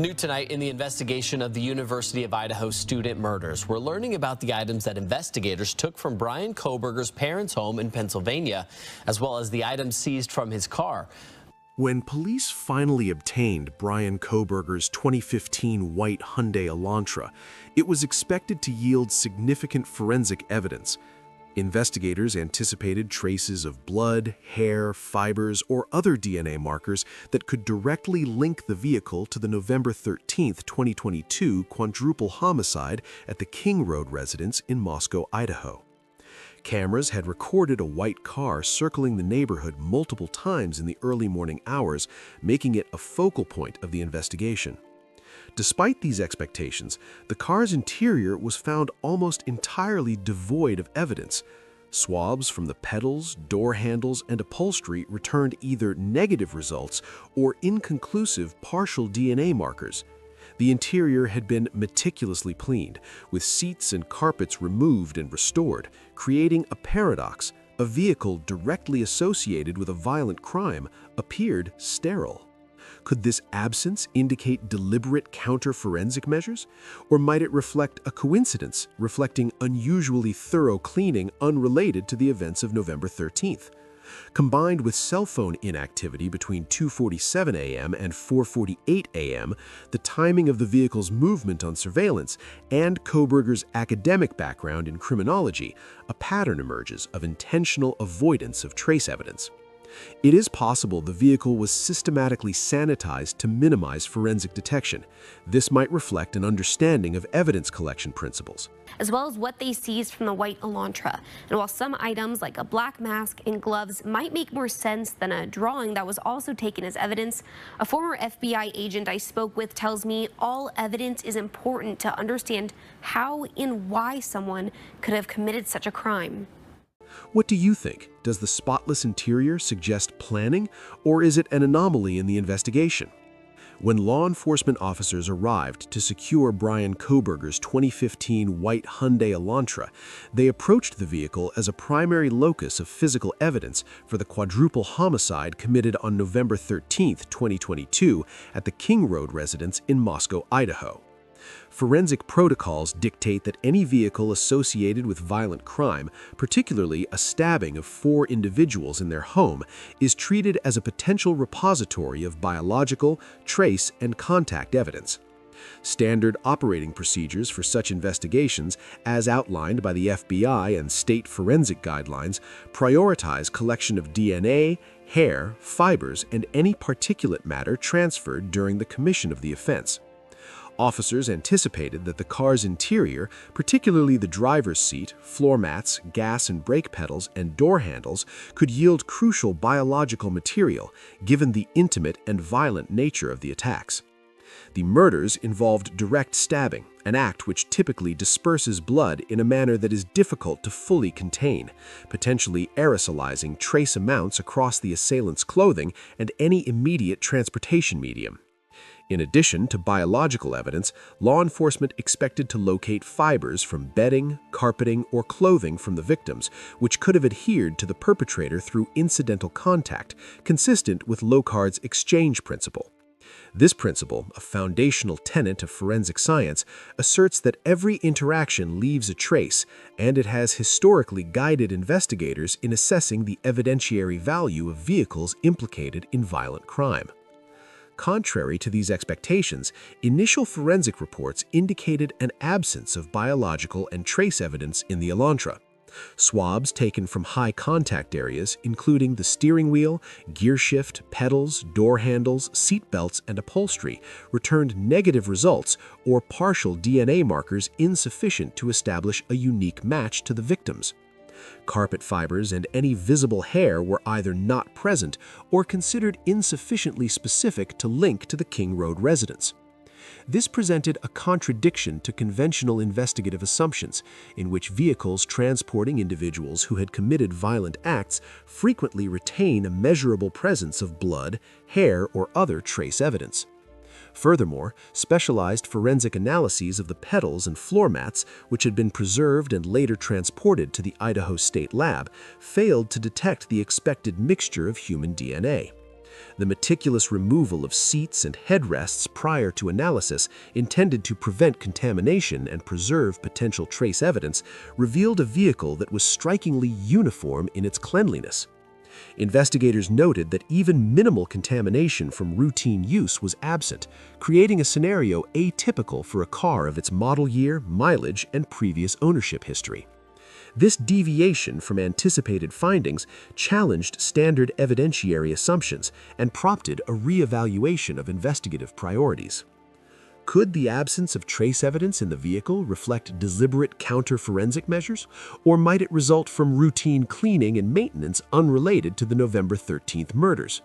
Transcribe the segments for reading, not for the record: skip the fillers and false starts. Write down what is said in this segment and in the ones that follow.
New tonight in the investigation of the University of Idaho student murders. We're learning about the items that investigators took from Bryan Kohberger's parents' home in Pennsylvania, as well as the items seized from his car. When police finally obtained Bryan Kohberger's 2015 white Hyundai Elantra, it was expected to yield significant forensic evidence. Investigators anticipated traces of blood, hair, fibers, or other DNA markers that could directly link the vehicle to the November 13, 2022 quadruple homicide at the King Road residence in Moscow, Idaho. Cameras had recorded a white car circling the neighborhood multiple times in the early morning hours, making it a focal point of the investigation. Despite these expectations, the car's interior was found almost entirely devoid of evidence. Swabs from the pedals, door handles, and upholstery returned either negative results or inconclusive partial DNA markers. The interior had been meticulously cleaned, with seats and carpets removed and restored, creating a paradox. A vehicle directly associated with a violent crime appeared sterile. Could this absence indicate deliberate counter-forensic measures? Or might it reflect a coincidence, reflecting unusually thorough cleaning unrelated to the events of November 13th? Combined with cell phone inactivity between 2:47 a.m. and 4:48 a.m., the timing of the vehicle's movement on surveillance, and Kohberger's academic background in criminology, a pattern emerges of intentional avoidance of trace evidence. It is possible the vehicle was systematically sanitized to minimize forensic detection. This might reflect an understanding of evidence collection principles, as well as what they seized from the white Elantra. And while some items like a black mask and gloves might make more sense than a drawing that was also taken as evidence, a former FBI agent I spoke with tells me all evidence is important to understand how and why someone could have committed such a crime. What do you think? Does the spotless interior suggest planning, or is it an anomaly in the investigation? When law enforcement officers arrived to secure Bryan Kohberger's 2015 white Hyundai Elantra, they approached the vehicle as a primary locus of physical evidence for the quadruple homicide committed on November 13, 2022 at the King Road residence in Moscow, Idaho. Forensic protocols dictate that any vehicle associated with violent crime, particularly a stabbing of 4 individuals in their home, is treated as a potential repository of biological, trace, and contact evidence. Standard operating procedures for such investigations, as outlined by the FBI and state forensic guidelines, prioritize collection of DNA, hair, fibers, and any particulate matter transferred during the commission of the offense. Officers anticipated that the car's interior, particularly the driver's seat, floor mats, gas and brake pedals, and door handles, could yield crucial biological material, given the intimate and violent nature of the attacks. The murders involved direct stabbing, an act which typically disperses blood in a manner that is difficult to fully contain, potentially aerosolizing trace amounts across the assailant's clothing and any immediate transportation medium. In addition to biological evidence, law enforcement expected to locate fibers from bedding, carpeting, or clothing from the victims, which could have adhered to the perpetrator through incidental contact, consistent with Locard's exchange principle. This principle, a foundational tenet of forensic science, asserts that every interaction leaves a trace, and it has historically guided investigators in assessing the evidentiary value of vehicles implicated in violent crime. Contrary to these expectations, initial forensic reports indicated an absence of biological and trace evidence in the Elantra. Swabs taken from high contact areas, including the steering wheel, gear shift, pedals, door handles, seat belts, and upholstery, returned negative results or partial DNA markers insufficient to establish a unique match to the victims. Carpet fibers and any visible hair were either not present or considered insufficiently specific to link to the King Road residence. This presented a contradiction to conventional investigative assumptions, in which vehicles transporting individuals who had committed violent acts frequently retain a measurable presence of blood, hair, or other trace evidence. Furthermore, specialized forensic analyses of the pedals and floor mats, which had been preserved and later transported to the Idaho State Lab, failed to detect the expected mixture of human DNA. The meticulous removal of seats and headrests prior to analysis, intended to prevent contamination and preserve potential trace evidence, revealed a vehicle that was strikingly uniform in its cleanliness. Investigators noted that even minimal contamination from routine use was absent, creating a scenario atypical for a car of its model year, mileage, and previous ownership history. This deviation from anticipated findings challenged standard evidentiary assumptions and prompted a reevaluation of investigative priorities. Could the absence of trace evidence in the vehicle reflect deliberate counter-forensic measures, or might it result from routine cleaning and maintenance unrelated to the November 13th murders?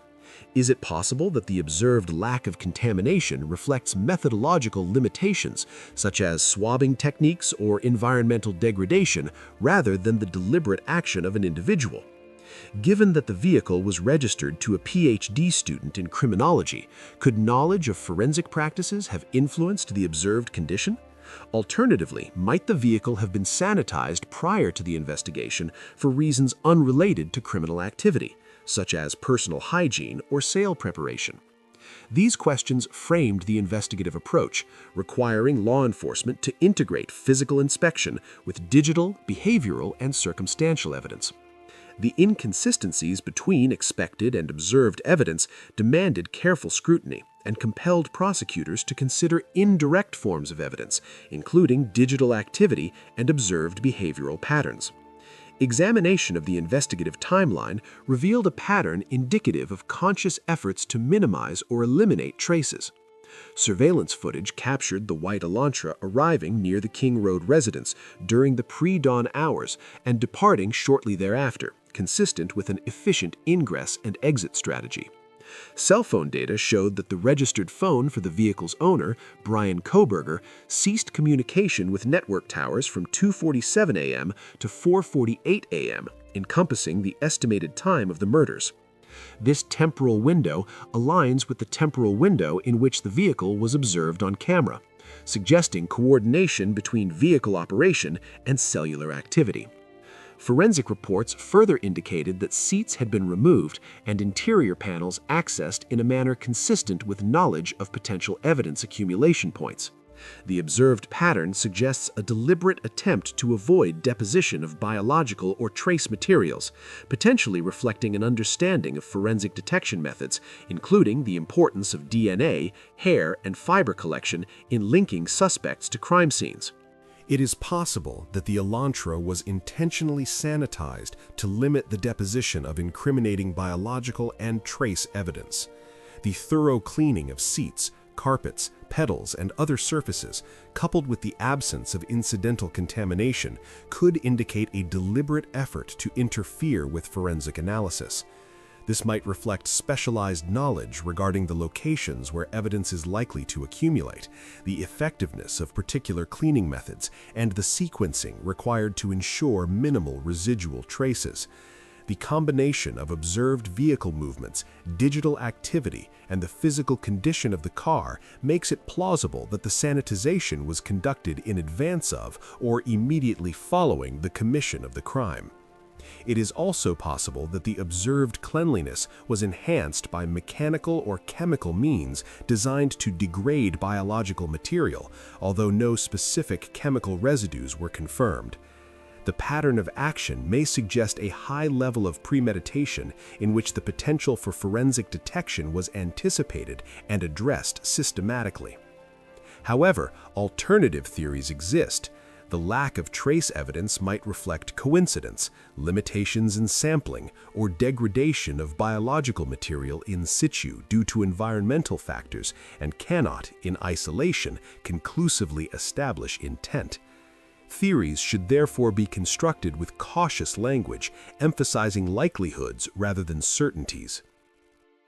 Is it possible that the observed lack of contamination reflects methodological limitations, such as swabbing techniques or environmental degradation, rather than the deliberate action of an individual? Given that the vehicle was registered to a PhD student in criminology, could knowledge of forensic practices have influenced the observed condition? Alternatively, might the vehicle have been sanitized prior to the investigation for reasons unrelated to criminal activity, such as personal hygiene or sale preparation? These questions framed the investigative approach, requiring law enforcement to integrate physical inspection with digital, behavioral, and circumstantial evidence. The inconsistencies between expected and observed evidence demanded careful scrutiny and compelled prosecutors to consider indirect forms of evidence, including digital activity and observed behavioral patterns. Examination of the investigative timeline revealed a pattern indicative of conscious efforts to minimize or eliminate traces. Surveillance footage captured the white Elantra arriving near the King Road residence during the pre-dawn hours and departing shortly thereafter, consistent with an efficient ingress and exit strategy. Cell phone data showed that the registered phone for the vehicle's owner, Bryan Kohberger, ceased communication with network towers from 2:47 a.m. to 4:48 a.m., encompassing the estimated time of the murders. This temporal window aligns with the temporal window in which the vehicle was observed on camera, suggesting coordination between vehicle operation and cellular activity. Forensic reports further indicated that seats had been removed and interior panels accessed in a manner consistent with knowledge of potential evidence accumulation points. The observed pattern suggests a deliberate attempt to avoid deposition of biological or trace materials, potentially reflecting an understanding of forensic detection methods, including the importance of DNA, hair, and fiber collection in linking suspects to crime scenes. It is possible that the Elantra was intentionally sanitized to limit the deposition of incriminating biological and trace evidence. The thorough cleaning of seats, carpets, pedals, and other surfaces, coupled with the absence of incidental contamination, could indicate a deliberate effort to interfere with forensic analysis. This might reflect specialized knowledge regarding the locations where evidence is likely to accumulate, the effectiveness of particular cleaning methods, and the sequencing required to ensure minimal residual traces. The combination of observed vehicle movements, digital activity, and the physical condition of the car makes it plausible that the sanitization was conducted in advance of or immediately following the commission of the crime. It is also possible that the observed cleanliness was enhanced by mechanical or chemical means designed to degrade biological material, although no specific chemical residues were confirmed. The pattern of action may suggest a high level of premeditation in which the potential for forensic detection was anticipated and addressed systematically. However, alternative theories exist. The lack of trace evidence might reflect coincidence, limitations in sampling, or degradation of biological material in situ due to environmental factors and cannot, in isolation, conclusively establish intent. Theories should therefore be constructed with cautious language, emphasizing likelihoods rather than certainties.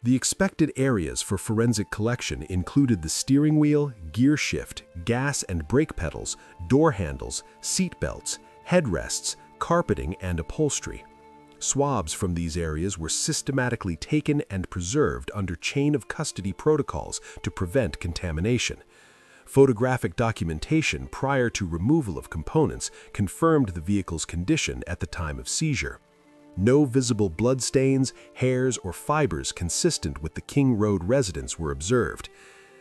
The expected areas for forensic collection included the steering wheel, gear shift, gas and brake pedals, door handles, seat belts, headrests, carpeting, and upholstery. Swabs from these areas were systematically taken and preserved under chain of custody protocols to prevent contamination. Photographic documentation prior to removal of components confirmed the vehicle's condition at the time of seizure. No visible bloodstains, hairs, or fibers consistent with the King Road residence were observed.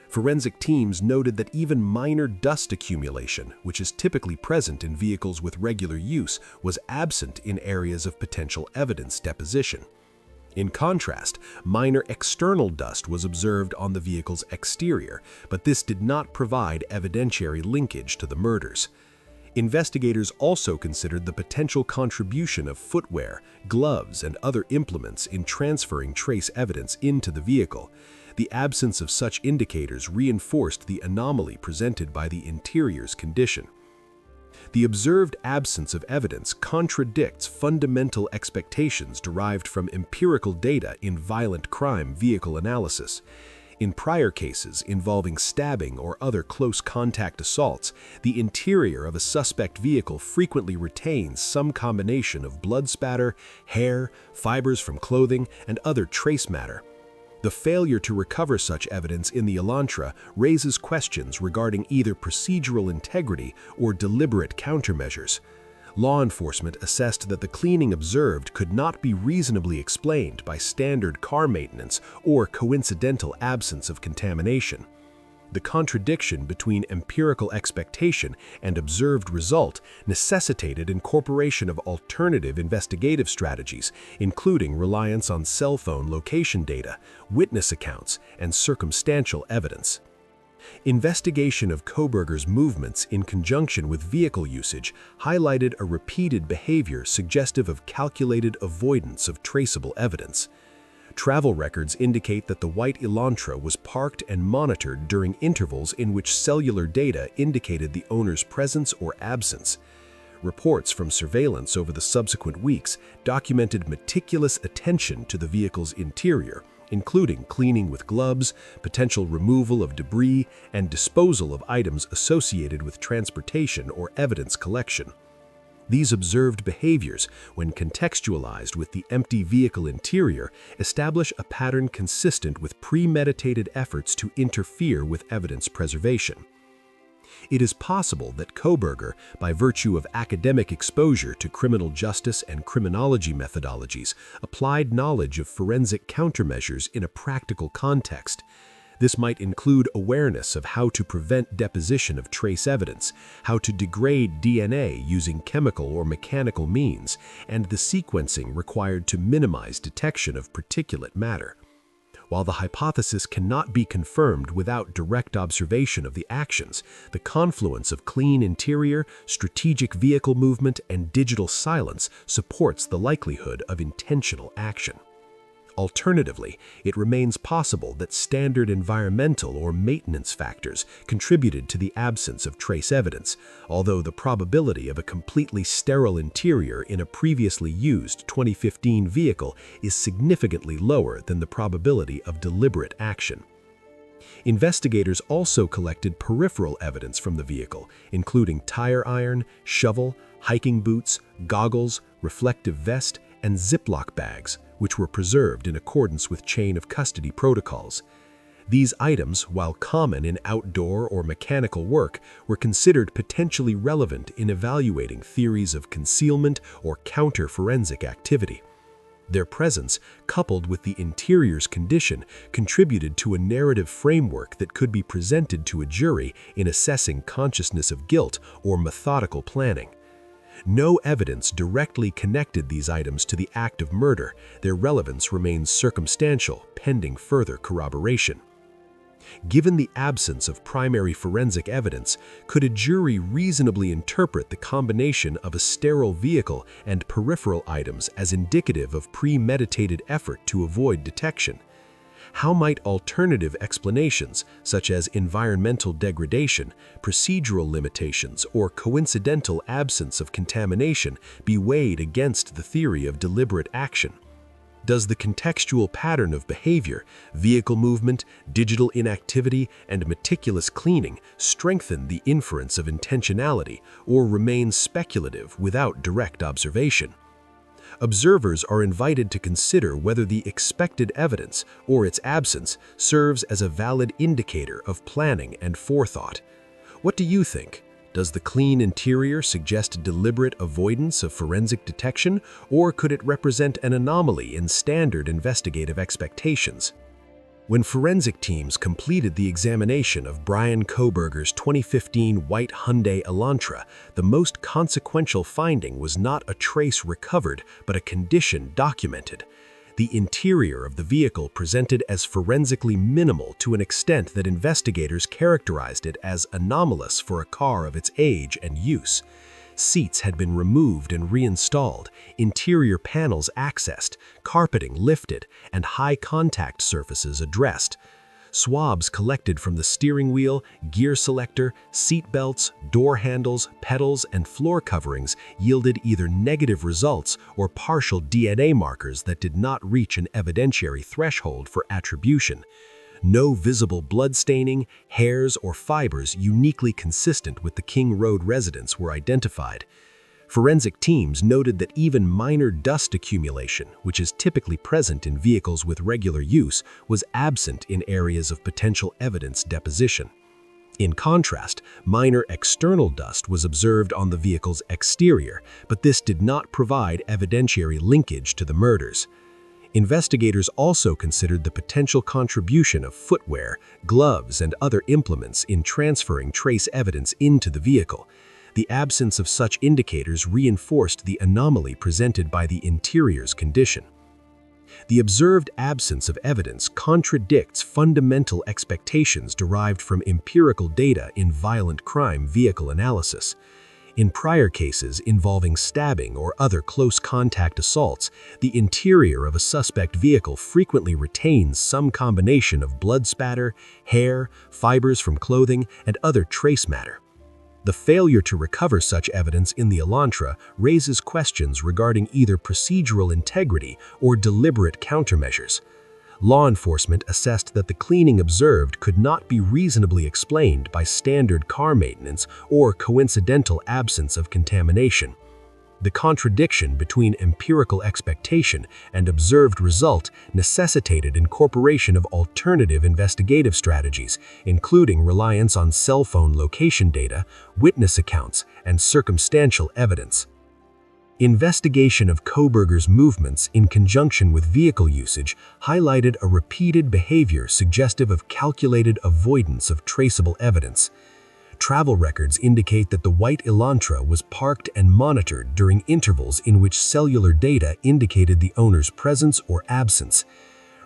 Forensic teams noted that even minor dust accumulation, which is typically present in vehicles with regular use, was absent in areas of potential evidence deposition. In contrast, minor external dust was observed on the vehicle's exterior, but this did not provide evidentiary linkage to the murders. Investigators also considered the potential contribution of footwear, gloves, and other implements in transferring trace evidence into the vehicle. The absence of such indicators reinforced the anomaly presented by the interior's condition. The observed absence of evidence contradicts fundamental expectations derived from empirical data in violent crime vehicle analysis. In prior cases involving stabbing or other close contact assaults, the interior of a suspect vehicle frequently retains some combination of blood spatter, hair, fibers from clothing, and other trace matter. The failure to recover such evidence in the Elantra raises questions regarding either procedural integrity or deliberate countermeasures. Law enforcement assessed that the cleaning observed could not be reasonably explained by standard car maintenance or coincidental absence of contamination. The contradiction between empirical expectation and observed result necessitated incorporation of alternative investigative strategies, including reliance on cell phone location data, witness accounts, and circumstantial evidence. Investigation of Kohberger's movements in conjunction with vehicle usage highlighted a repeated behavior suggestive of calculated avoidance of traceable evidence. Travel records indicate that the white Elantra was parked and monitored during intervals in which cellular data indicated the owner's presence or absence. Reports from surveillance over the subsequent weeks documented meticulous attention to the vehicle's interior, including cleaning with gloves, potential removal of debris, and disposal of items associated with transportation or evidence collection. These observed behaviors, when contextualized with the empty vehicle interior, establish a pattern consistent with premeditated efforts to interfere with evidence preservation. It is possible that Kohberger, by virtue of academic exposure to criminal justice and criminology methodologies, applied knowledge of forensic countermeasures in a practical context. This might include awareness of how to prevent deposition of trace evidence, how to degrade DNA using chemical or mechanical means, and the sequencing required to minimize detection of particulate matter. While the hypothesis cannot be confirmed without direct observation of the actions, the confluence of clean interior, strategic vehicle movement, and digital silence supports the likelihood of intentional action. Alternatively, it remains possible that standard environmental or maintenance factors contributed to the absence of trace evidence, although the probability of a completely sterile interior in a previously used 2015 vehicle is significantly lower than the probability of deliberate action. Investigators also collected peripheral evidence from the vehicle, including tire iron, shovel, hiking boots, goggles, reflective vest, and Ziploc bags, which were preserved in accordance with chain of custody protocols. These items, while common in outdoor or mechanical work, were considered potentially relevant in evaluating theories of concealment or counter-forensic activity. Their presence, coupled with the interior's condition, contributed to a narrative framework that could be presented to a jury in assessing consciousness of guilt or methodical planning. No evidence directly connected these items to the act of murder. Their relevance remains circumstantial, pending further corroboration. Given the absence of primary forensic evidence, could a jury reasonably interpret the combination of a sterile vehicle and peripheral items as indicative of premeditated effort to avoid detection? How might alternative explanations, such as environmental degradation, procedural limitations, or coincidental absence of contamination, be weighed against the theory of deliberate action? Does the contextual pattern of behavior, vehicle movement, digital inactivity, and meticulous cleaning strengthen the inference of intentionality or remain speculative without direct observation? Observers are invited to consider whether the expected evidence or its absence serves as a valid indicator of planning and forethought. What do you think? Does the clean interior suggest deliberate avoidance of forensic detection, or could it represent an anomaly in standard investigative expectations? When forensic teams completed the examination of Bryan Kohberger's 2015 white Hyundai Elantra, the most consequential finding was not a trace recovered, but a condition documented. The interior of the vehicle presented as forensically minimal to an extent that investigators characterized it as anomalous for a car of its age and use. Seats had been removed and reinstalled, interior panels accessed, carpeting lifted, and high contact surfaces addressed. Swabs collected from the steering wheel, gear selector, seat belts, door handles, pedals, and floor coverings yielded either negative results or partial DNA markers that did not reach an evidentiary threshold for attribution. No visible blood staining, hairs, or fibers uniquely consistent with the King Road residence were identified. Forensic teams noted that even minor dust accumulation, which is typically present in vehicles with regular use, was absent in areas of potential evidence deposition. In contrast, minor external dust was observed on the vehicle's exterior, but this did not provide evidentiary linkage to the murders. Investigators also considered the potential contribution of footwear, gloves, and other implements in transferring trace evidence into the vehicle. The absence of such indicators reinforced the anomaly presented by the interior's condition. The observed absence of evidence contradicts fundamental expectations derived from empirical data in violent crime vehicle analysis. In prior cases involving stabbing or other close contact assaults, the interior of a suspect vehicle frequently retains some combination of blood spatter, hair, fibers from clothing, and other trace matter. The failure to recover such evidence in the Elantra raises questions regarding either procedural integrity or deliberate countermeasures. Law enforcement assessed that the cleaning observed could not be reasonably explained by standard car maintenance or coincidental absence of contamination. The contradiction between empirical expectation and observed result necessitated incorporation of alternative investigative strategies, including reliance on cell phone location data, witness accounts, and circumstantial evidence. Investigation of Kohberger's movements in conjunction with vehicle usage highlighted a repeated behavior suggestive of calculated avoidance of traceable evidence. Travel records indicate that the white Elantra was parked and monitored during intervals in which cellular data indicated the owner's presence or absence.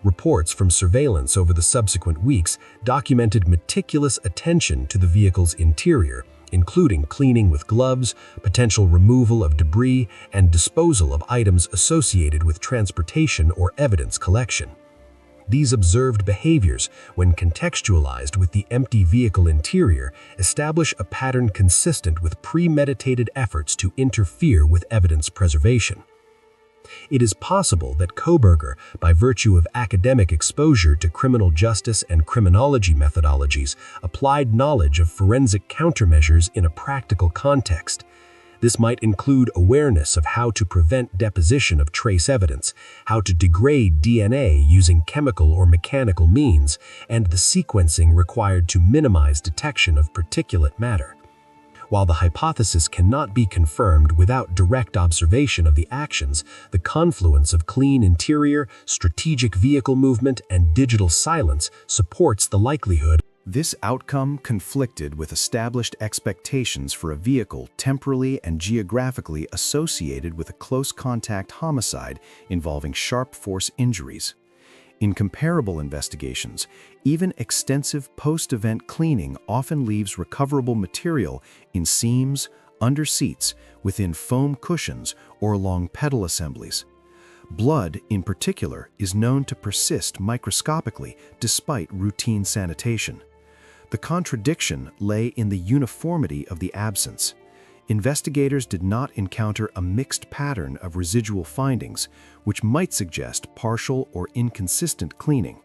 Reports from surveillance over the subsequent weeks documented meticulous attention to the vehicle's interior, including cleaning with gloves, potential removal of debris, and disposal of items associated with transportation or evidence collection. These observed behaviors, when contextualized with the empty vehicle interior, establish a pattern consistent with premeditated efforts to interfere with evidence preservation. It is possible that Kohberger, by virtue of academic exposure to criminal justice and criminology methodologies, applied knowledge of forensic countermeasures in a practical context. This might include awareness of how to prevent deposition of trace evidence, how to degrade DNA using chemical or mechanical means, and the sequencing required to minimize detection of particulate matter. While the hypothesis cannot be confirmed without direct observation of the actions, the confluence of clean interior, strategic vehicle movement, and digital silence supports the likelihood. This outcome conflicted with established expectations for a vehicle temporally and geographically associated with a close contact homicide involving sharp force injuries. In comparable investigations, even extensive post-event cleaning often leaves recoverable material in seams, under seats, within foam cushions, or along pedal assemblies. Blood, in particular, is known to persist microscopically despite routine sanitation. The contradiction lay in the uniformity of the absence. Investigators did not encounter a mixed pattern of residual findings, which might suggest partial or inconsistent cleaning.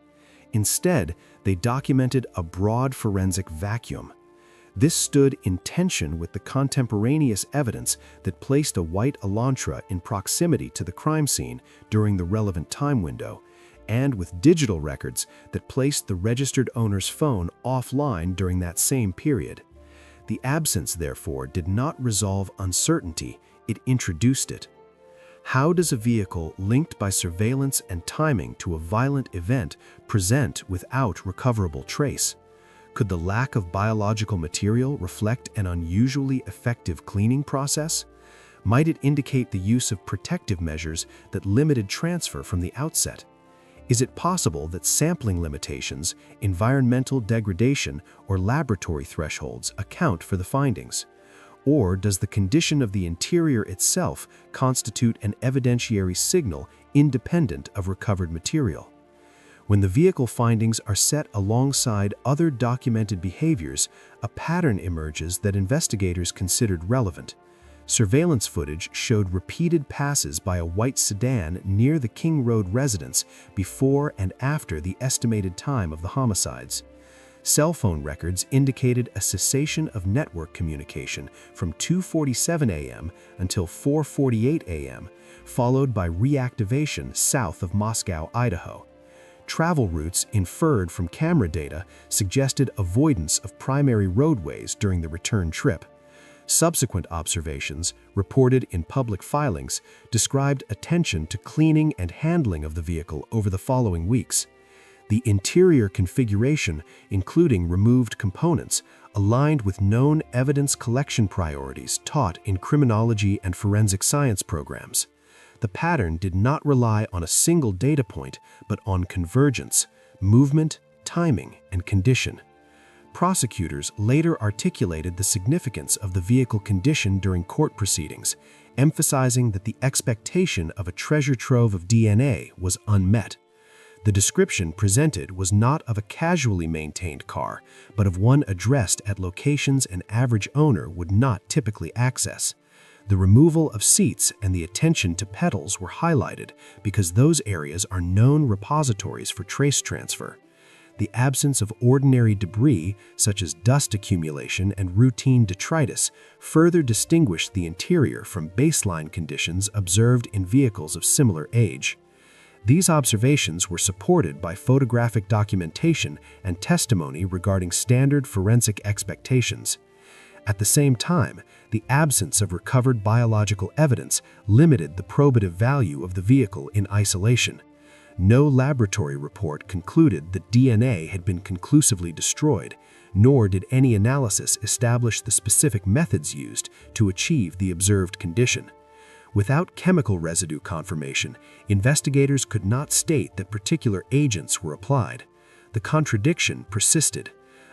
Instead, they documented a broad forensic vacuum. This stood in tension with the contemporaneous evidence that placed a white Elantra in proximity to the crime scene during the relevant time window, and with digital records that placed the registered owner's phone offline during that same period. The absence, therefore, did not resolve uncertainty, it introduced it. How does a vehicle linked by surveillance and timing to a violent event present without recoverable trace? Could the lack of biological material reflect an unusually effective cleaning process? Might it indicate the use of protective measures that limited transfer from the outset? Is it possible that sampling limitations, environmental degradation, or laboratory thresholds account for the findings? Or does the condition of the interior itself constitute an evidentiary signal independent of recovered material? When the vehicle findings are set alongside other documented behaviors, a pattern emerges that investigators considered relevant. Surveillance footage showed repeated passes by a white sedan near the King Road residence before and after the estimated time of the homicides. Cell phone records indicated a cessation of network communication from 2:47 a.m. until 4:48 a.m., followed by reactivation south of Moscow, Idaho. Travel routes inferred from camera data suggested avoidance of primary roadways during the return trip. Subsequent observations, reported in public filings, described attention to cleaning and handling of the vehicle over the following weeks. The interior configuration, including removed components, aligned with known evidence collection priorities taught in criminology and forensic science programs. The pattern did not rely on a single data point, but on convergence, movement, timing, and condition. Prosecutors later articulated the significance of the vehicle condition during court proceedings, emphasizing that the expectation of a treasure trove of DNA was unmet. The description presented was not of a casually maintained car, but of one addressed at locations an average owner would not typically access. The removal of seats and the attention to pedals were highlighted because those areas are known repositories for trace transfer. The absence of ordinary debris, such as dust accumulation and routine detritus, further distinguished the interior from baseline conditions observed in vehicles of similar age. These observations were supported by photographic documentation and testimony regarding standard forensic expectations. At the same time, the absence of recovered biological evidence limited the probative value of the vehicle in isolation. No laboratory report concluded that DNA had been conclusively destroyed, nor did any analysis establish the specific methods used to achieve the observed condition. Without chemical residue confirmation, investigators could not state that particular agents were applied. The contradiction persisted.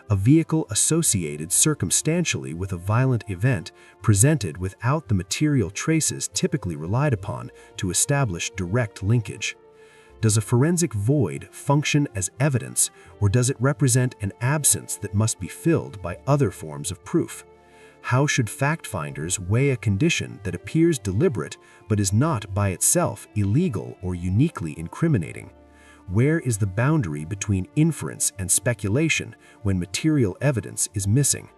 A vehicle associated circumstantially with a violent event presented without the material traces typically relied upon to establish direct linkage. Does a forensic void function as evidence, or does it represent an absence that must be filled by other forms of proof? How should fact-finders weigh a condition that appears deliberate but is not by itself illegal or uniquely incriminating? Where is the boundary between inference and speculation when material evidence is missing?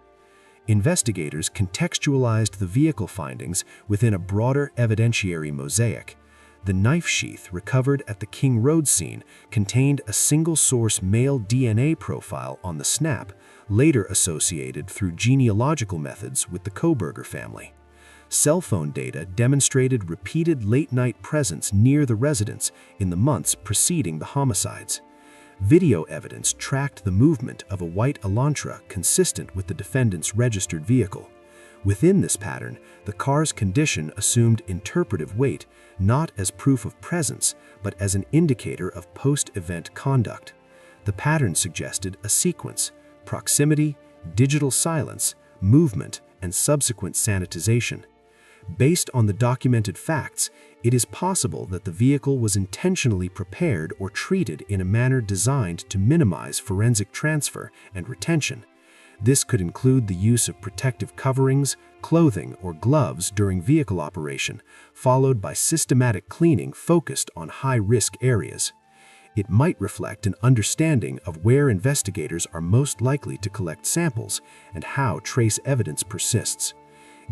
Investigators contextualized the vehicle findings within a broader evidentiary mosaic. The knife sheath recovered at the King Road scene contained a single-source male DNA profile on the snap, later associated through genealogical methods with the Kohberger family. Cell phone data demonstrated repeated late-night presence near the residence in the months preceding the homicides. Video evidence tracked the movement of a white Elantra consistent with the defendant's registered vehicle. Within this pattern, the car's condition assumed interpretive weight, not as proof of presence, but as an indicator of post-event conduct. The pattern suggested a sequence: proximity, digital silence, movement, and subsequent sanitization. Based on the documented facts, it is possible that the vehicle was intentionally prepared or treated in a manner designed to minimize forensic transfer and retention. This could include the use of protective coverings, clothing, or gloves during vehicle operation, followed by systematic cleaning focused on high-risk areas. It might reflect an understanding of where investigators are most likely to collect samples and how trace evidence persists.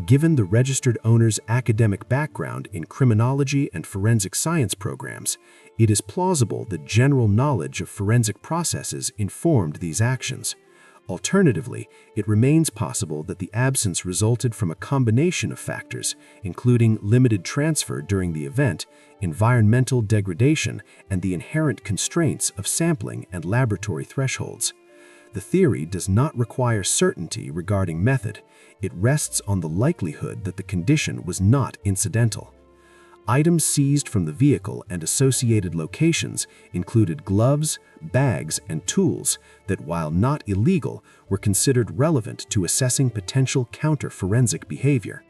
Given the registered owner's academic background in criminology and forensic science programs, it is plausible that general knowledge of forensic processes informed these actions. Alternatively, it remains possible that the absence resulted from a combination of factors, including limited transfer during the event, environmental degradation, and the inherent constraints of sampling and laboratory thresholds. The theory does not require certainty regarding method. It rests on the likelihood that the condition was not incidental. Items seized from the vehicle and associated locations included gloves, bags, and tools that, while not illegal, were considered relevant to assessing potential counter-forensic behavior.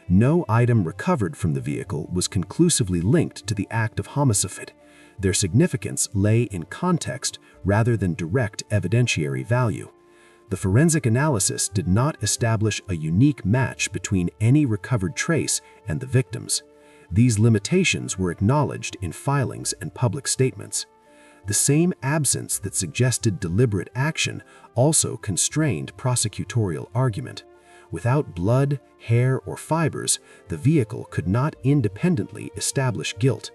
No item recovered from the vehicle was conclusively linked to the act of homicide. Their significance lay in context rather than direct evidentiary value. The forensic analysis did not establish a unique match between any recovered trace and the victims. These limitations were acknowledged in filings and public statements. The same absence that suggested deliberate action also constrained prosecutorial argument. Without blood, hair, or fibers, the vehicle could not independently establish guilt.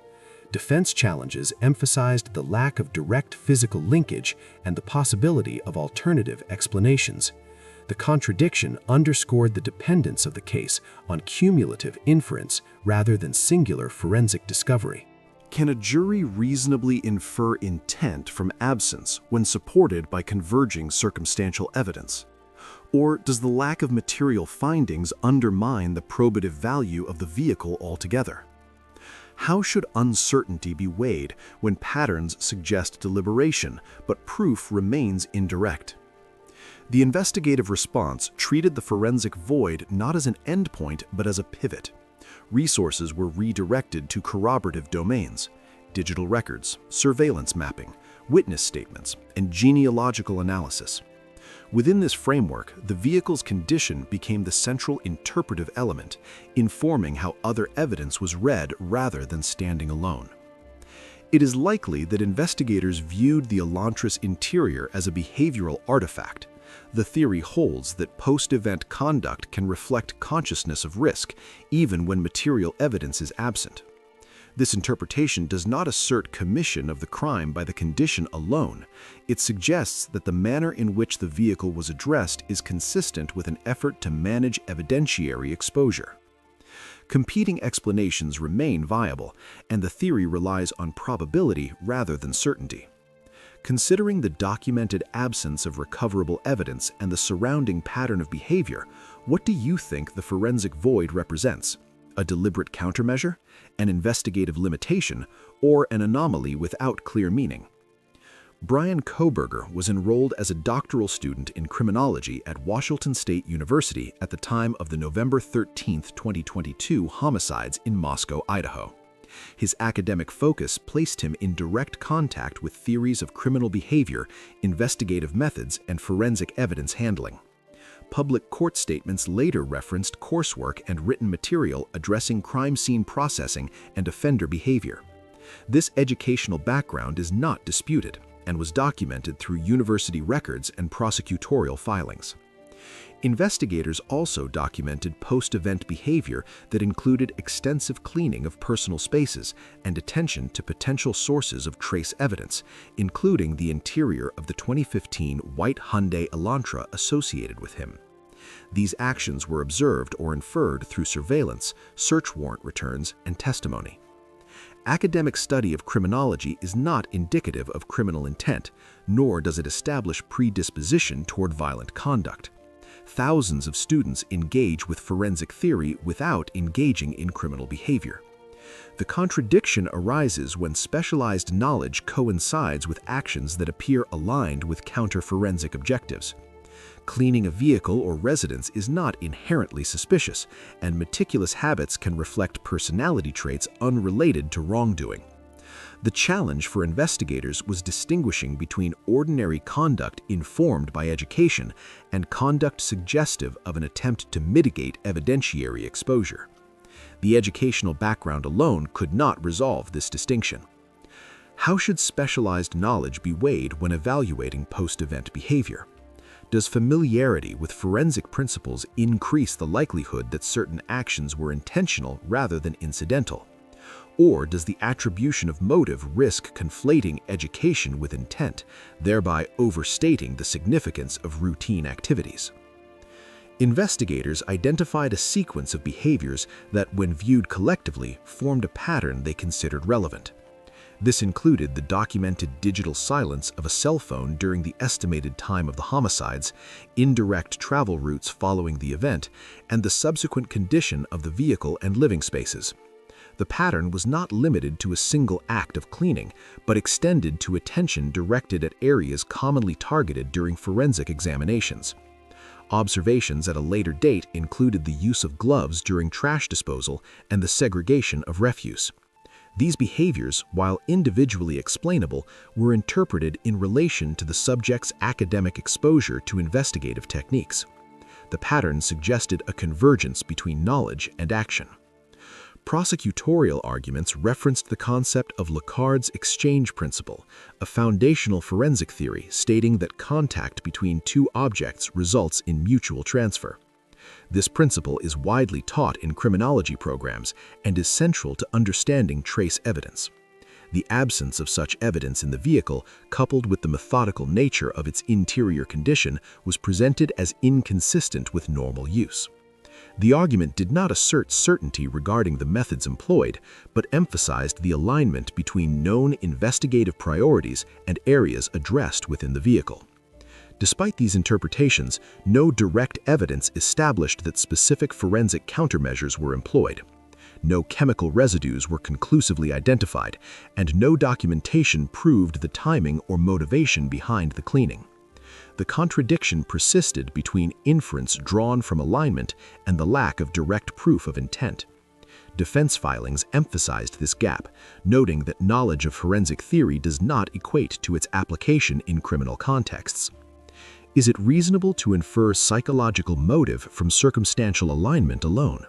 Defense challenges emphasized the lack of direct physical linkage and the possibility of alternative explanations. The contradiction underscored the dependence of the case on cumulative inference rather than singular forensic discovery. Can a jury reasonably infer intent from absence when supported by converging circumstantial evidence? Or does the lack of material findings undermine the probative value of the vehicle altogether? How should uncertainty be weighed when patterns suggest deliberation, but proof remains indirect? The investigative response treated the forensic void not as an endpoint but as a pivot. Resources were redirected to corroborative domains: digital records, surveillance mapping, witness statements, and genealogical analysis. Within this framework, the vehicle's condition became the central interpretive element, informing how other evidence was read rather than standing alone. It is likely that investigators viewed the Elantra's interior as a behavioral artifact. The theory holds that post-event conduct can reflect consciousness of risk, even when material evidence is absent. This interpretation does not assert commission of the crime by the condition alone. It suggests that the manner in which the vehicle was addressed is consistent with an effort to manage evidentiary exposure. Competing explanations remain viable, and the theory relies on probability rather than certainty. Considering the documented absence of recoverable evidence and the surrounding pattern of behavior, what do you think the forensic void represents? A deliberate countermeasure, an investigative limitation, or an anomaly without clear meaning? Bryan Kohberger was enrolled as a doctoral student in criminology at Washington State University at the time of the November 13, 2022 homicides in Moscow, Idaho. His academic focus placed him in direct contact with theories of criminal behavior, investigative methods, and forensic evidence handling. Public court statements later referenced coursework and written material addressing crime scene processing and offender behavior. This educational background is not disputed and was documented through university records and prosecutorial filings. Investigators also documented post-event behavior that included extensive cleaning of personal spaces and attention to potential sources of trace evidence, including the interior of the 2015 white Hyundai Elantra associated with him. These actions were observed or inferred through surveillance, search warrant returns, and testimony. Academic study of criminology is not indicative of criminal intent, nor does it establish predisposition toward violent conduct. Thousands of students engage with forensic theory without engaging in criminal behavior. The contradiction arises when specialized knowledge coincides with actions that appear aligned with counter-forensic objectives. Cleaning a vehicle or residence is not inherently suspicious, and meticulous habits can reflect personality traits unrelated to wrongdoing. The challenge for investigators was distinguishing between ordinary conduct informed by education and conduct suggestive of an attempt to mitigate evidentiary exposure. The educational background alone could not resolve this distinction. How should specialized knowledge be weighed when evaluating post-event behavior? Does familiarity with forensic principles increase the likelihood that certain actions were intentional rather than incidental? Or does the attribution of motive risk conflating education with intent, thereby overstating the significance of routine activities? Investigators identified a sequence of behaviors that, when viewed collectively, formed a pattern they considered relevant. This included the documented digital silence of a cell phone during the estimated time of the homicides, indirect travel routes following the event, and the subsequent condition of the vehicle and living spaces. The pattern was not limited to a single act of cleaning, but extended to attention directed at areas commonly targeted during forensic examinations. Observations at a later date included the use of gloves during trash disposal and the segregation of refuse. These behaviors, while individually explainable, were interpreted in relation to the subject's academic exposure to investigative techniques. The pattern suggested a convergence between knowledge and action. Prosecutorial arguments referenced the concept of Locard's exchange principle, a foundational forensic theory stating that contact between two objects results in mutual transfer. This principle is widely taught in criminology programs and is central to understanding trace evidence. The absence of such evidence in the vehicle, coupled with the methodical nature of its interior condition, was presented as inconsistent with normal use. The argument did not assert certainty regarding the methods employed, but emphasized the alignment between known investigative priorities and areas addressed within the vehicle. Despite these interpretations, no direct evidence established that specific forensic countermeasures were employed. No chemical residues were conclusively identified, and no documentation proved the timing or motivation behind the cleaning. The contradiction persisted between inference drawn from alignment and the lack of direct proof of intent. Defense filings emphasized this gap, noting that knowledge of forensic theory does not equate to its application in criminal contexts. Is it reasonable to infer psychological motive from circumstantial alignment alone?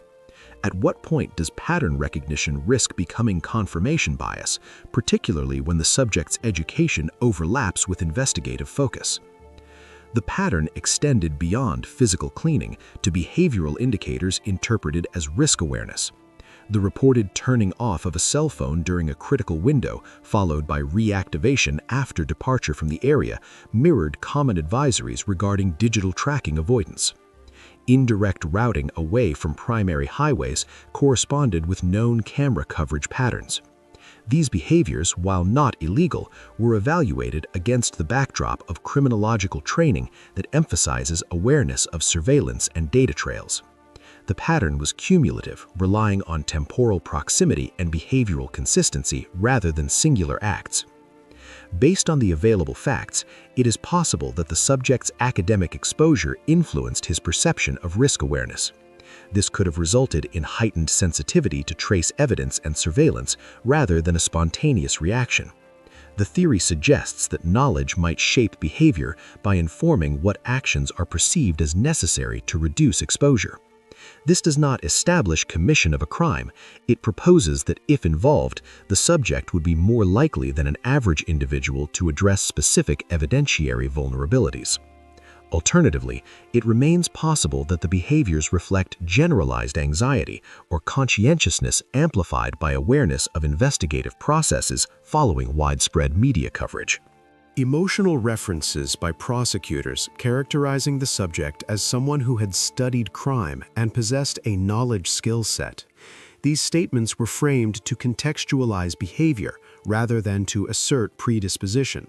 At what point does pattern recognition risk becoming confirmation bias, particularly when the subject's education overlaps with investigative focus? The pattern extended beyond physical cleaning to behavioral indicators interpreted as risk awareness. The reported turning off of a cell phone during a critical window, followed by reactivation after departure from the area, mirrored common advisories regarding digital tracking avoidance. Indirect routing away from primary highways corresponded with known camera coverage patterns. These behaviors, while not illegal, were evaluated against the backdrop of criminological training that emphasizes awareness of surveillance and data trails. The pattern was cumulative, relying on temporal proximity and behavioral consistency rather than singular acts. Based on the available facts, it is possible that the subject's academic exposure influenced his perception of risk awareness. This could have resulted in heightened sensitivity to trace evidence and surveillance rather than a spontaneous reaction. The theory suggests that knowledge might shape behavior by informing what actions are perceived as necessary to reduce exposure. This does not establish commission of a crime. It proposes that if involved, the subject would be more likely than an average individual to address specific evidentiary vulnerabilities. Alternatively, it remains possible that the behaviors reflect generalized anxiety or conscientiousness amplified by awareness of investigative processes following widespread media coverage. Emotional references by prosecutors characterizing the subject as someone who had studied crime and possessed a knowledge skill set. These statements were framed to contextualize behavior rather than to assert predisposition.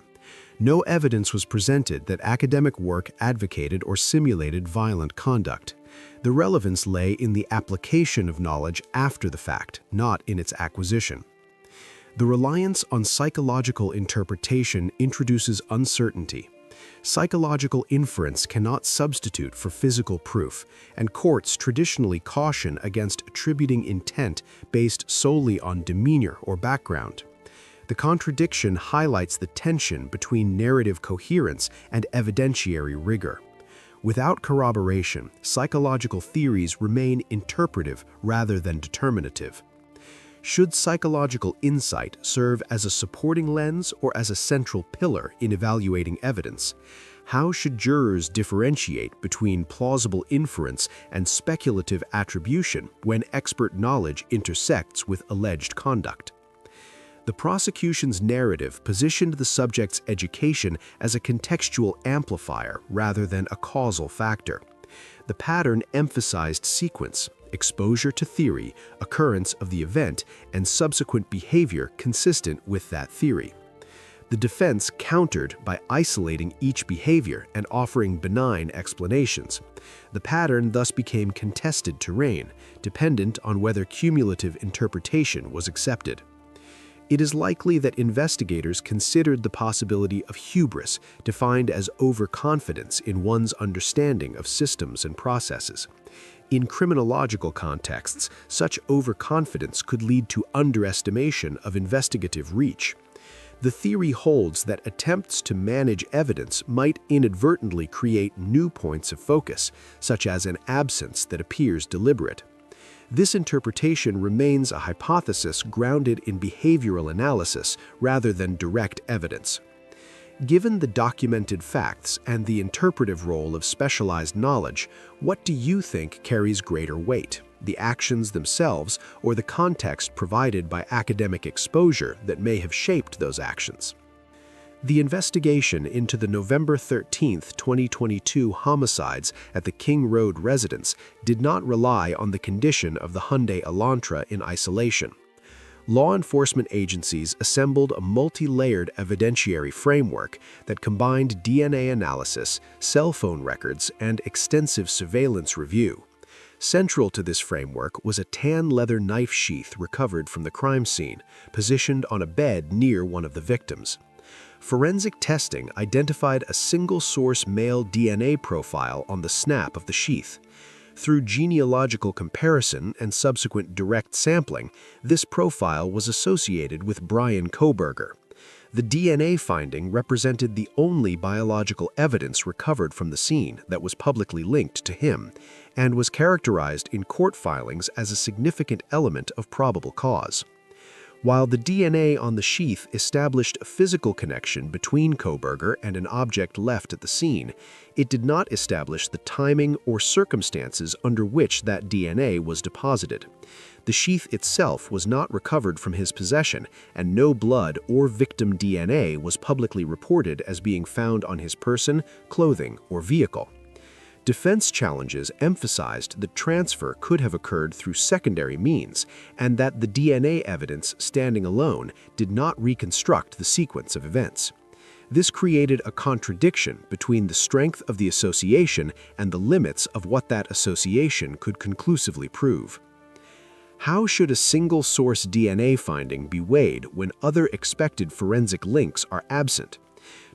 No evidence was presented that academic work advocated or simulated violent conduct. The relevance lay in the application of knowledge after the fact, not in its acquisition. The reliance on psychological interpretation introduces uncertainty. Psychological inference cannot substitute for physical proof, and courts traditionally caution against attributing intent based solely on demeanor or background. The contradiction highlights the tension between narrative coherence and evidentiary rigor. Without corroboration, psychological theories remain interpretive rather than determinative. Should psychological insight serve as a supporting lens or as a central pillar in evaluating evidence? How should jurors differentiate between plausible inference and speculative attribution when expert knowledge intersects with alleged conduct? The prosecution's narrative positioned the subject's education as a contextual amplifier rather than a causal factor. The pattern emphasized sequence, exposure to theory, occurrence of the event, and subsequent behavior consistent with that theory. The defense countered by isolating each behavior and offering benign explanations. The pattern thus became contested terrain, dependent on whether cumulative interpretation was accepted. It is likely that investigators considered the possibility of hubris, defined as overconfidence in one's understanding of systems and processes. In criminological contexts, such overconfidence could lead to underestimation of investigative reach. The theory holds that attempts to manage evidence might inadvertently create new points of focus, such as an absence that appears deliberate. This interpretation remains a hypothesis grounded in behavioral analysis rather than direct evidence. Given the documented facts and the interpretive role of specialized knowledge, what do you think carries greater weight? The actions themselves or the context provided by academic exposure that may have shaped those actions? The investigation into the November 13, 2022 homicides at the King Road residence did not rely on the condition of the Hyundai Elantra in isolation. Law enforcement agencies assembled a multi-layered evidentiary framework that combined DNA analysis, cell phone records, and extensive surveillance review. Central to this framework was a tan leather knife sheath recovered from the crime scene, positioned on a bed near one of the victims. Forensic testing identified a single-source male DNA profile on the snap of the sheath. Through genealogical comparison and subsequent direct sampling, this profile was associated with Bryan Kohberger. The DNA finding represented the only biological evidence recovered from the scene that was publicly linked to him, and was characterized in court filings as a significant element of probable cause. While the DNA on the sheath established a physical connection between Kohberger and an object left at the scene, it did not establish the timing or circumstances under which that DNA was deposited. The sheath itself was not recovered from his possession, and no blood or victim DNA was publicly reported as being found on his person, clothing, or vehicle. Defense challenges emphasized that transfer could have occurred through secondary means, and that the DNA evidence standing alone did not reconstruct the sequence of events. This created a contradiction between the strength of the association and the limits of what that association could conclusively prove. How should a single-source DNA finding be weighed when other expected forensic links are absent?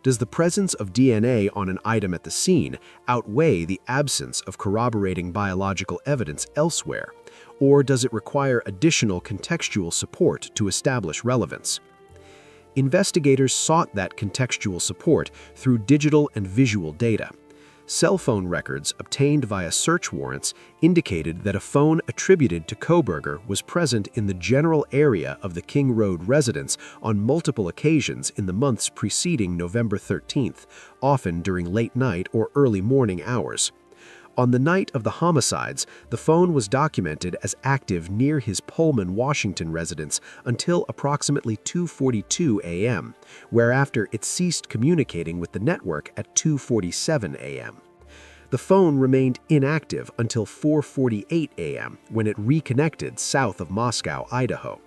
Does the presence of DNA on an item at the scene outweigh the absence of corroborating biological evidence elsewhere, or does it require additional contextual support to establish relevance? Investigators sought that contextual support through digital and visual data. Cell phone records obtained via search warrants indicated that a phone attributed to Kohberger was present in the general area of the King Road residence on multiple occasions in the months preceding November 13th, often during late night or early morning hours. On the night of the homicides, the phone was documented as active near his Pullman, Washington residence until approximately 2:42 a.m., whereafter it ceased communicating with the network at 2:47 a.m. The phone remained inactive until 4:48 a.m. when it reconnected south of Moscow, Idaho.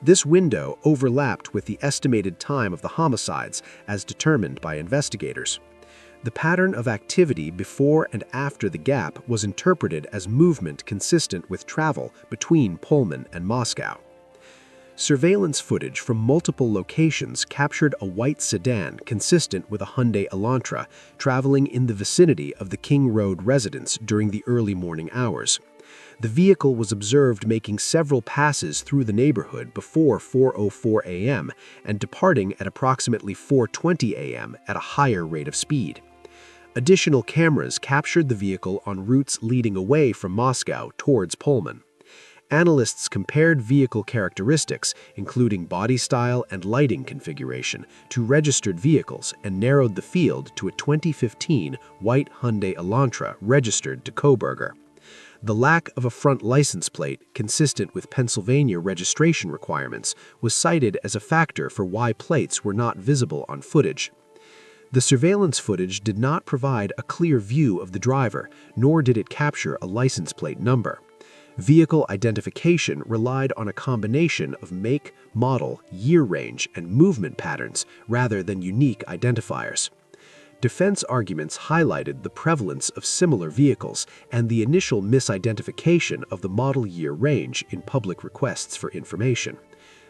This window overlapped with the estimated time of the homicides as determined by investigators. The pattern of activity before and after the gap was interpreted as movement consistent with travel between Pullman and Moscow. Surveillance footage from multiple locations captured a white sedan consistent with a Hyundai Elantra traveling in the vicinity of the King Road residence during the early morning hours. The vehicle was observed making several passes through the neighborhood before 4:04 a.m. and departing at approximately 4:20 a.m. at a higher rate of speed. Additional cameras captured the vehicle on routes leading away from Moscow towards Pullman. Analysts compared vehicle characteristics, including body style and lighting configuration, to registered vehicles and narrowed the field to a 2015 white Hyundai Elantra registered to Kohberger. The lack of a front license plate, consistent with Pennsylvania registration requirements, was cited as a factor for why plates were not visible on footage. The surveillance footage did not provide a clear view of the driver, nor did it capture a license plate number. Vehicle identification relied on a combination of make, model, year range, and movement patterns rather than unique identifiers. Defense arguments highlighted the prevalence of similar vehicles and the initial misidentification of the model year range in public requests for information.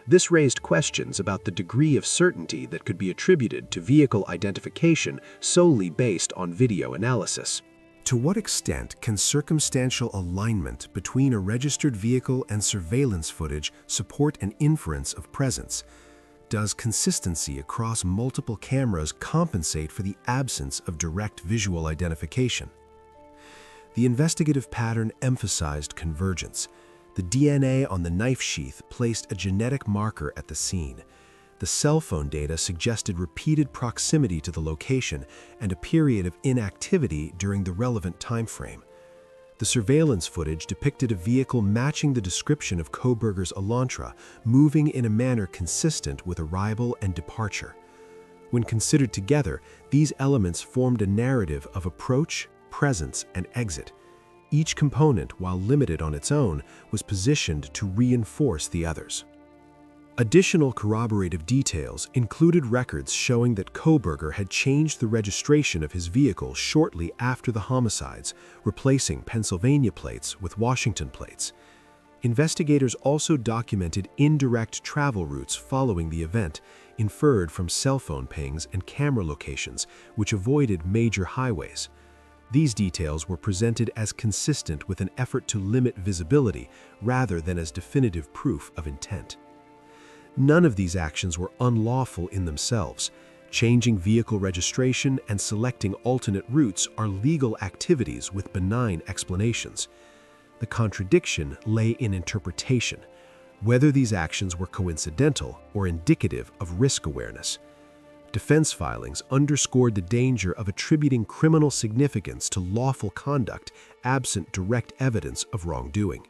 This raised questions about the degree of certainty that could be attributed to vehicle identification solely based on video analysis. To what extent can circumstantial alignment between a registered vehicle and surveillance footage support an inference of presence? Does consistency across multiple cameras compensate for the absence of direct visual identification? The investigative pattern emphasized convergence. The DNA on the knife sheath placed a genetic marker at the scene. The cell phone data suggested repeated proximity to the location and a period of inactivity during the relevant time frame. The surveillance footage depicted a vehicle matching the description of Kohberger's Elantra, moving in a manner consistent with arrival and departure. When considered together, these elements formed a narrative of approach, presence, and exit. Each component, while limited on its own, was positioned to reinforce the others. Additional corroborative details included records showing that Kohberger had changed the registration of his vehicle shortly after the homicides, replacing Pennsylvania plates with Washington plates. Investigators also documented indirect travel routes following the event, inferred from cell phone pings and camera locations, which avoided major highways. These details were presented as consistent with an effort to limit visibility rather than as definitive proof of intent. None of these actions were unlawful in themselves. Changing vehicle registration and selecting alternate routes are legal activities with benign explanations. The contradiction lay in interpretation, whether these actions were coincidental or indicative of risk awareness. Defense filings underscored the danger of attributing criminal significance to lawful conduct absent direct evidence of wrongdoing.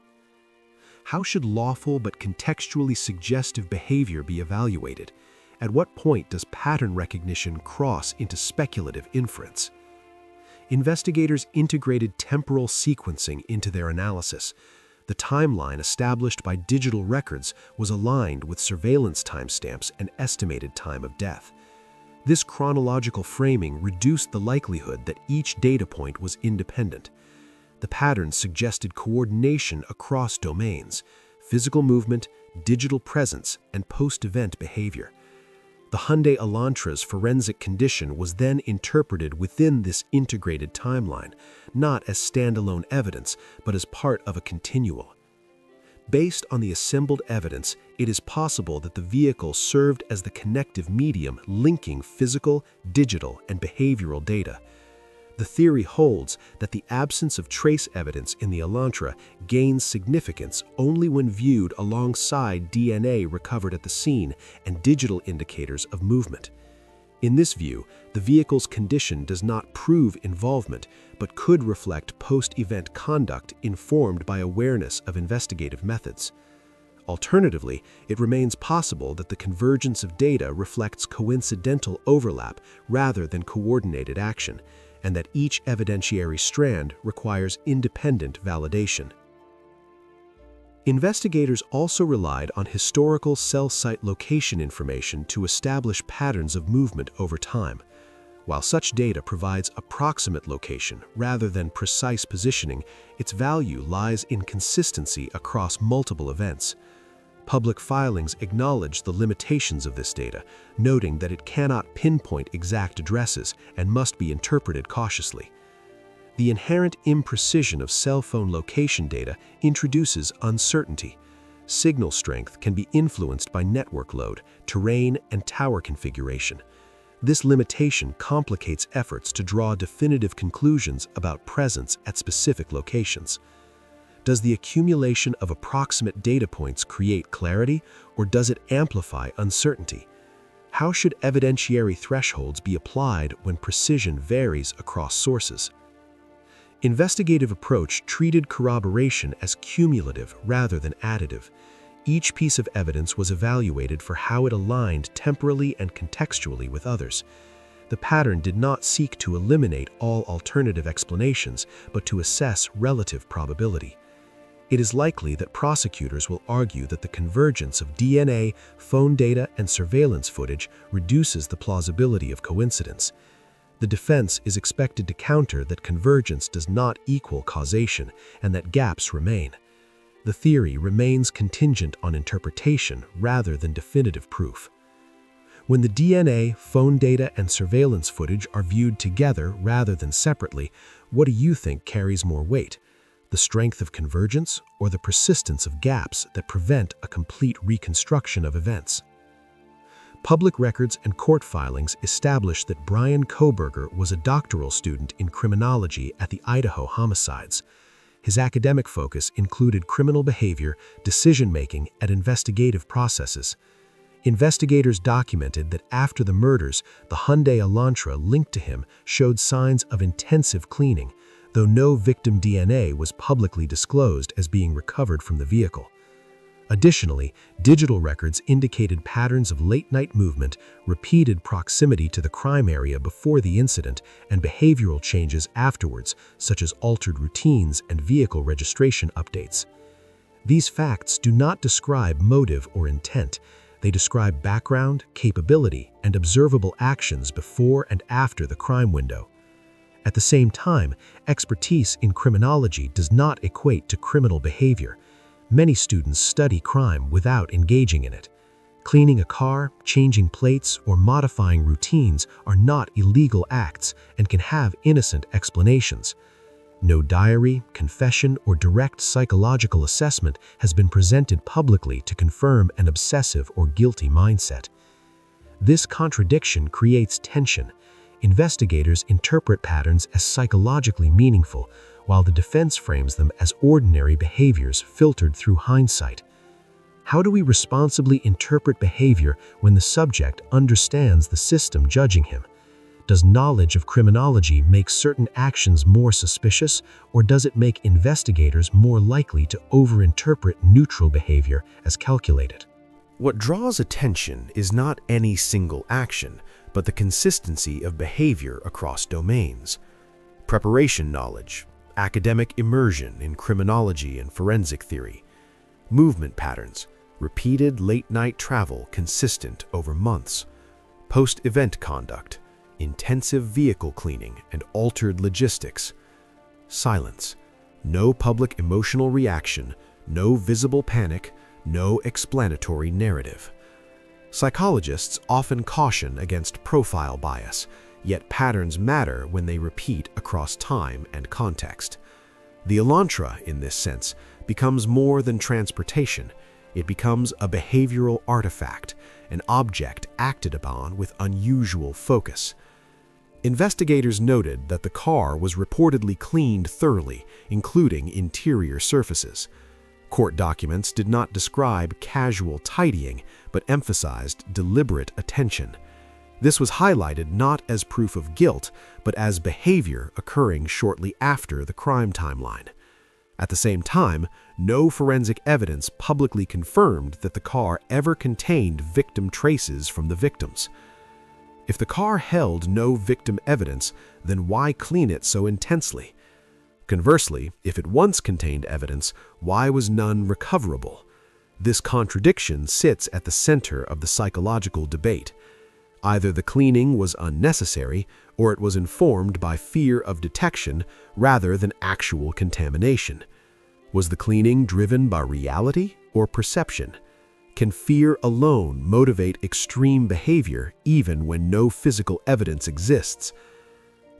How should lawful but contextually suggestive behavior be evaluated? At what point does pattern recognition cross into speculative inference? Investigators integrated temporal sequencing into their analysis. The timeline established by digital records was aligned with surveillance timestamps and estimated time of death. This chronological framing reduced the likelihood that each data point was independent. The patterns suggested coordination across domains: physical movement, digital presence, and post-event behavior. The Hyundai Elantra's forensic condition was then interpreted within this integrated timeline, not as standalone evidence, but as part of a continuum. Based on the assembled evidence, it is possible that the vehicle served as the connective medium linking physical, digital, and behavioral data. The theory holds that the absence of trace evidence in the Elantra gains significance only when viewed alongside DNA recovered at the scene and digital indicators of movement. In this view, the vehicle's condition does not prove involvement, but could reflect post-event conduct informed by awareness of investigative methods. Alternatively, it remains possible that the convergence of data reflects coincidental overlap rather than coordinated action, and that each evidentiary strand requires independent validation. Investigators also relied on historical cell site location information to establish patterns of movement over time. While such data provides approximate location rather than precise positioning, its value lies in consistency across multiple events. Public filings acknowledge the limitations of this data, noting that it cannot pinpoint exact addresses and must be interpreted cautiously. The inherent imprecision of cell phone location data introduces uncertainty. Signal strength can be influenced by network load, terrain, and tower configuration. This limitation complicates efforts to draw definitive conclusions about presence at specific locations. Does the accumulation of approximate data points create clarity, or does it amplify uncertainty? How should evidentiary thresholds be applied when precision varies across sources? Investigative approach treated corroboration as cumulative rather than additive. Each piece of evidence was evaluated for how it aligned temporally and contextually with others. The pattern did not seek to eliminate all alternative explanations, but to assess relative probability. It is likely that prosecutors will argue that the convergence of DNA, phone data, and surveillance footage reduces the plausibility of coincidence. The defense is expected to counter that convergence does not equal causation and that gaps remain. The theory remains contingent on interpretation rather than definitive proof. When the DNA, phone data, and surveillance footage are viewed together rather than separately, what do you think carries more weight? The strength of convergence or the persistence of gaps that prevent a complete reconstruction of events? Public records and court filings establish that Bryan Kohberger was a doctoral student in criminology at the Idaho homicides. His academic focus included criminal behavior, decision-making, and investigative processes. Investigators documented that after the murders, the Hyundai Elantra linked to him showed signs of intensive cleaning, though no victim DNA was publicly disclosed as being recovered from the vehicle. Additionally, digital records indicated patterns of late-night movement, repeated proximity to the crime area before the incident, and behavioral changes afterwards, such as altered routines and vehicle registration updates. These facts do not describe motive or intent. They describe background, capability, and observable actions before and after the crime window. At the same time, expertise in criminology does not equate to criminal behavior. Many students study crime without engaging in it. Cleaning a car, changing plates, or modifying routines are not illegal acts and can have innocent explanations. No diary, confession, or direct psychological assessment has been presented publicly to confirm an obsessive or guilty mindset. This contradiction creates tension. Investigators interpret patterns as psychologically meaningful, while the defense frames them as ordinary behaviors filtered through hindsight. How do we responsibly interpret behavior when the subject understands the system judging him? Does knowledge of criminology make certain actions more suspicious, or does it make investigators more likely to overinterpret neutral behavior as calculated? What draws attention is not any single action, but the consistency of behavior across domains. Preparation knowledge, academic immersion in criminology and forensic theory, movement patterns, repeated late-night travel consistent over months, post-event conduct, intensive vehicle cleaning and altered logistics, silence, no public emotional reaction, no visible panic, no explanatory narrative. Psychologists often caution against profile bias, yet patterns matter when they repeat across time and context. The Elantra, in this sense, becomes more than transportation. It becomes a behavioral artifact, an object acted upon with unusual focus. Investigators noted that the car was reportedly cleaned thoroughly, including interior surfaces. Court documents did not describe casual tidying, but emphasized deliberate attention. This was highlighted not as proof of guilt, but as behavior occurring shortly after the crime timeline. At the same time, no forensic evidence publicly confirmed that the car ever contained victim traces from the victims. If the car held no victim evidence, then why clean it so intensely? Conversely, if it once contained evidence, why was none recoverable? This contradiction sits at the center of the psychological debate. Either the cleaning was unnecessary, or it was informed by fear of detection rather than actual contamination. Was the cleaning driven by reality or perception? Can fear alone motivate extreme behavior even when no physical evidence exists?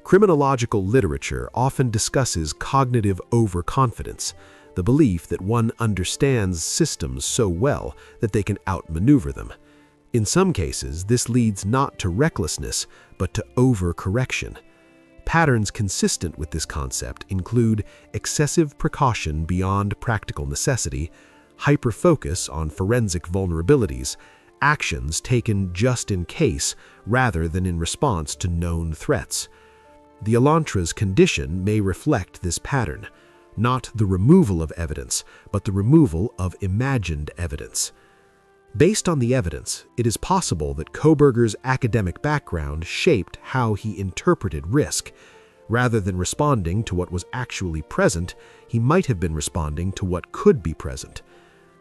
Criminological literature often discusses cognitive overconfidence, the belief that one understands systems so well that they can outmaneuver them. In some cases, this leads not to recklessness, but to overcorrection. Patterns consistent with this concept include excessive precaution beyond practical necessity, hyper-focus on forensic vulnerabilities, actions taken just in case rather than in response to known threats. The Elantra's condition may reflect this pattern, not the removal of evidence, but the removal of imagined evidence. Based on the evidence, it is possible that Kohberger's academic background shaped how he interpreted risk. Rather than responding to what was actually present, he might have been responding to what could be present.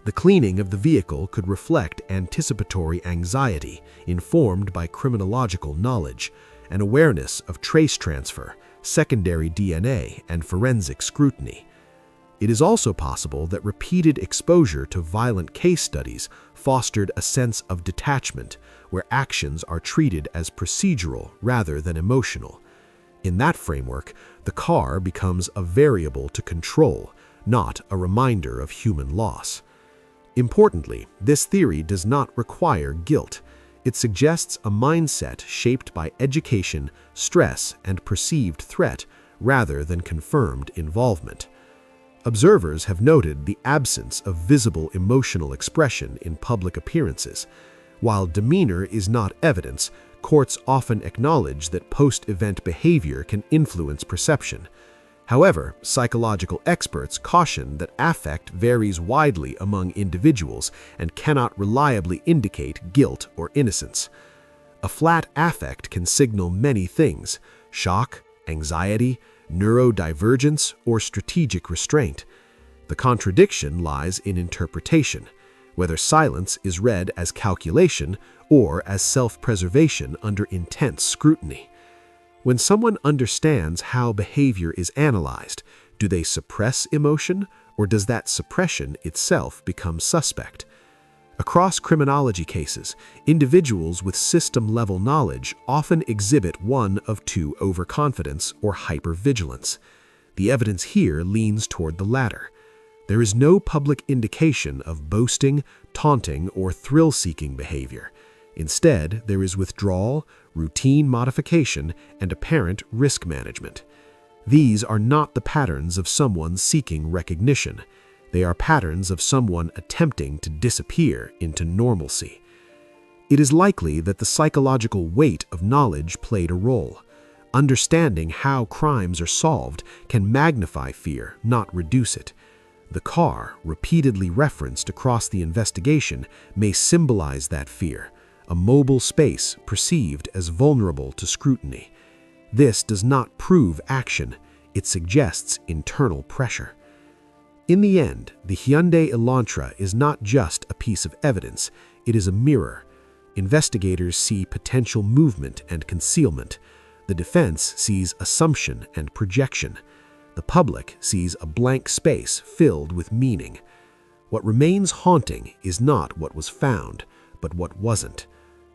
The cleaning of the vehicle could reflect anticipatory anxiety informed by criminological knowledge, an awareness of trace transfer, secondary DNA, and forensic scrutiny. It is also possible that repeated exposure to violent case studies fostered a sense of detachment, where actions are treated as procedural rather than emotional. In that framework, the car becomes a variable to control, not a reminder of human loss. Importantly, this theory does not require guilt. It suggests a mindset shaped by education, stress, and perceived threat rather than confirmed involvement. Observers have noted the absence of visible emotional expression in public appearances. While demeanor is not evidence, courts often acknowledge that post-event behavior can influence perception. However, psychological experts caution that affect varies widely among individuals and cannot reliably indicate guilt or innocence. A flat affect can signal many things: shock, anxiety, neurodivergence, or strategic restraint. The contradiction lies in interpretation, whether silence is read as calculation or as self-preservation under intense scrutiny. When someone understands how behavior is analyzed, do they suppress emotion, or does that suppression itself become suspect? Across criminology cases, individuals with system-level knowledge often exhibit one of two: overconfidence or hypervigilance. The evidence here leans toward the latter. There is no public indication of boasting, taunting, or thrill-seeking behavior. Instead, there is withdrawal, routine modification, and apparent risk management. These are not the patterns of someone seeking recognition. They are patterns of someone attempting to disappear into normalcy. It is likely that the psychological weight of knowledge played a role. Understanding how crimes are solved can magnify fear, not reduce it. The car, repeatedly referenced across the investigation, may symbolize that fear, a mobile space perceived as vulnerable to scrutiny. This does not prove action, it suggests internal pressure. In the end, the Hyundai Elantra is not just a piece of evidence, it is a mirror. Investigators see potential movement and concealment. The defense sees assumption and projection. The public sees a blank space filled with meaning. What remains haunting is not what was found, but what wasn't.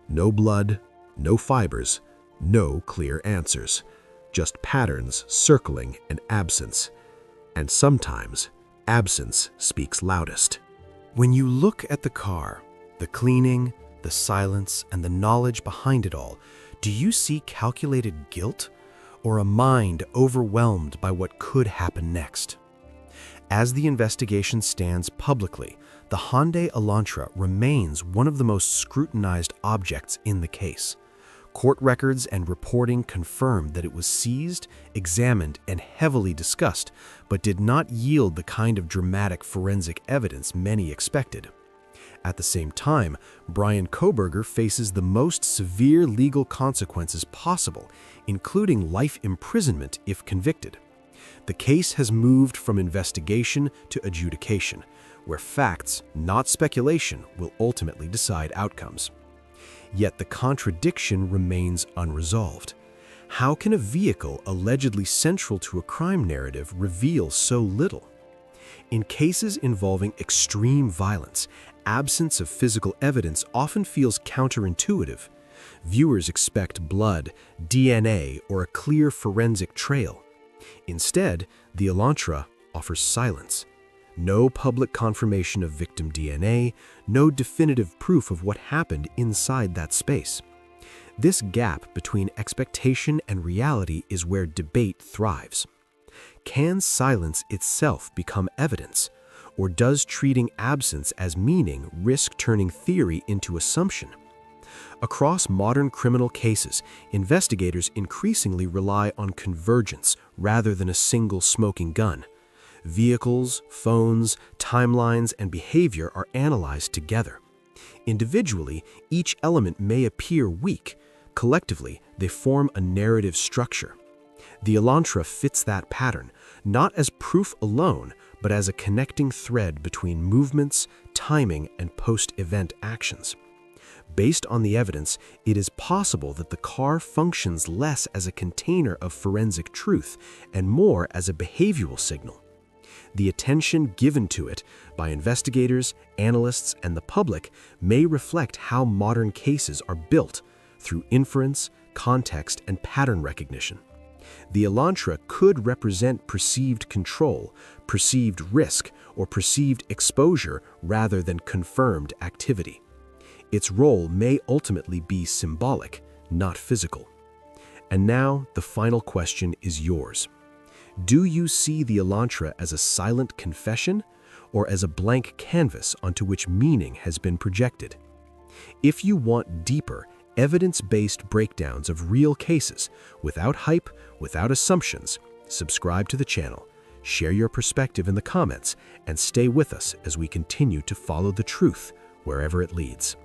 No blood, no fibers, no clear answers. Just patterns circling an absence. And sometimes, absence speaks loudest. When you look at the car, the cleaning, the silence, and the knowledge behind it all, do you see calculated guilt or a mind overwhelmed by what could happen next? As the investigation stands publicly, the Hyundai Elantra remains one of the most scrutinized objects in the case. Court records and reporting confirm that it was seized, examined, and heavily discussed, but did not yield the kind of dramatic forensic evidence many expected. At the same time, Bryan Kohberger faces the most severe legal consequences possible, including life imprisonment if convicted. The case has moved from investigation to adjudication, where facts, not speculation, will ultimately decide outcomes. Yet the contradiction remains unresolved. How can a vehicle allegedly central to a crime narrative reveal so little? In cases involving extreme violence, absence of physical evidence often feels counterintuitive. Viewers expect blood, DNA, or a clear forensic trail. Instead, the Elantra offers silence. No public confirmation of victim DNA, no definitive proof of what happened inside that space. This gap between expectation and reality is where debate thrives. Can silence itself become evidence, or does treating absence as meaning risk turning theory into assumption? Across modern criminal cases, investigators increasingly rely on convergence rather than a single smoking gun. Vehicles, phones, timelines, and behavior are analyzed together. Individually, each element may appear weak. Collectively, they form a narrative structure. The Elantra fits that pattern, not as proof alone, but as a connecting thread between movements, timing, and post-event actions. Based on the evidence, it is possible that the car functions less as a container of forensic truth and more as a behavioral signal. The attention given to it by investigators, analysts, and the public may reflect how modern cases are built through inference, context, and pattern recognition. The Elantra could represent perceived control, perceived risk, or perceived exposure rather than confirmed activity. Its role may ultimately be symbolic, not physical. And now, the final question is yours. Do you see the Elantra as a silent confession or as a blank canvas onto which meaning has been projected? If you want deeper, evidence-based breakdowns of real cases, without hype, without assumptions, subscribe to the channel, share your perspective in the comments, and stay with us as we continue to follow the truth wherever it leads.